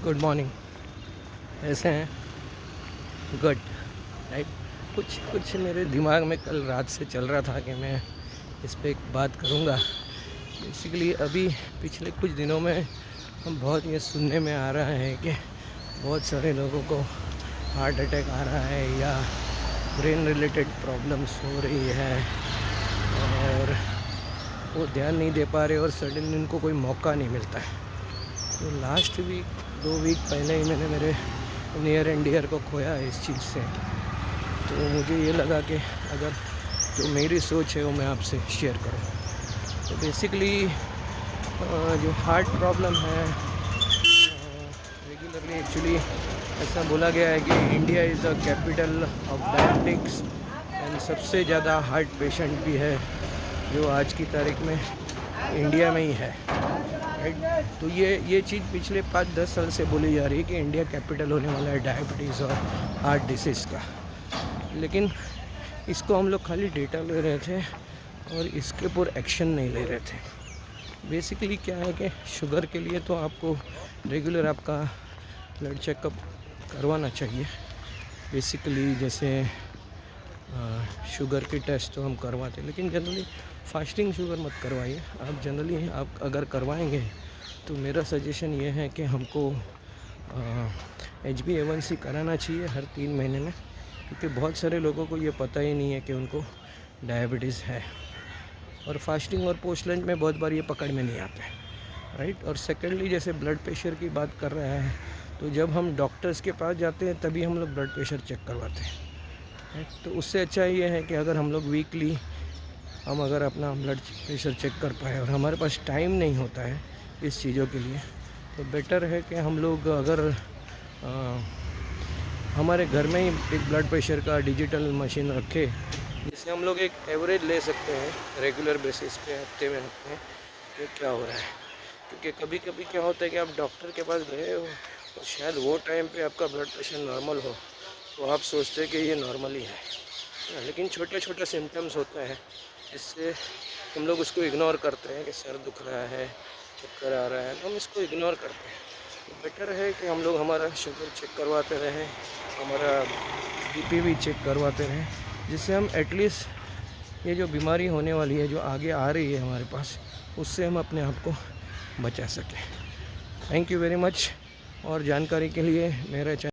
Good morning. ऐसे हैं? Good. Right. कुछ मेरे दिमाग में कल रात से चल रहा था कि मैं इस पे एक बात करूँगा। बेसिकली अभी पिछले कुछ दिनों में हम बहुत ये सुनने में आ रहा है कि बहुत सारे लोगों को हार्ट अटैक आ रहा है या ब्रेन रिलेटेड प्रॉब्लम्स हो रही है और वो ध्यान नहीं दे पा रहे और सडनली उनको कोई मौका नहीं मिलता है। तो लास्ट वीक 2 वीक पहले ही मैंने मेरे नियर एंड डियर को खोया है इस चीज़ से। तो मुझे ये लगा कि अगर जो मेरी सोच है वो मैं आपसे शेयर करूं। तो बेसिकली जो हार्ट प्रॉब्लम है रेगुलरली एक्चुअली ऐसा बोला गया है कि India is the capital of diabetics and सबसे ज़्यादा हार्ट पेशेंट भी है जो आज की तारीख में इंडिया में ही है। राइट। तो ये चीज़ पिछले 5-10 साल से बोली जा रही है कि इंडिया कैपिटल होने वाला है डायबिटीज़ और हार्ट डिसीज़ का। लेकिन इसको हम लोग खाली डेटा ले रहे थे और इसके ऊपर एक्शन नहीं ले रहे थे। बेसिकली क्या है कि शुगर के लिए तो आपको रेगुलर आपका ब्लड चेकअप करवाना चाहिए। बेसिकली जैसे शुगर के टेस्ट तो हम करवाते हैं, लेकिन जनरली फास्टिंग शुगर मत करवाइए। आप जनरली आप अगर करवाएंगे तो मेरा सजेशन ये है कि हमको HbA1c कराना चाहिए हर 3 महीने में, क्योंकि बहुत सारे लोगों को ये पता ही नहीं है कि उनको डायबिटीज़ है और फास्टिंग और पोस्ट लंच में बहुत बार ये पकड़ में नहीं आते। राइट। और सेकेंडली जैसे ब्लड प्रेशर की बात कर रहे हैं, तो जब हम डॉक्टर्स के पास जाते हैं तभी हम लोग ब्लड प्रेशर चेक करवाते हैं। तो उससे अच्छा ये है कि अगर हम लोग वीकली हम अगर अपना ब्लड प्रेशर चेक कर पाए और हमारे पास टाइम नहीं होता है इस चीज़ों के लिए, तो बेटर है कि हम लोग अगर हमारे घर में ही एक ब्लड प्रेशर का डिजिटल मशीन रखे, जिससे हम लोग एक एवरेज ले सकते हैं रेगुलर बेसिस पे, हफ्ते में कि क्या हो रहा है। क्योंकि कभी कभी क्या होता है कि आप डॉक्टर के पास गए हो और शायद वो टाइम पे आपका ब्लड प्रेशर नॉर्मल हो, तो आप सोचते हैं कि ये नॉर्मल ही है, लेकिन छोटे छोटे सिम्टम्स होते हैं जिससे हम लोग उसको इग्नोर करते हैं कि सर दुख रहा है, चक्कर आ रहा है, तो हम इसको इग्नोर करते हैं। तो बेटर है कि हम लोग हमारा शुगर चेक करवाते रहें, हमारा BP भी चेक करवाते रहें, जिससे हम एटलीस्ट ये जो बीमारी होने वाली है, जो आगे आ रही है हमारे पास, उससे हम अपने आप को बचा सकें। Thank you very much. और जानकारी के लिए मेरा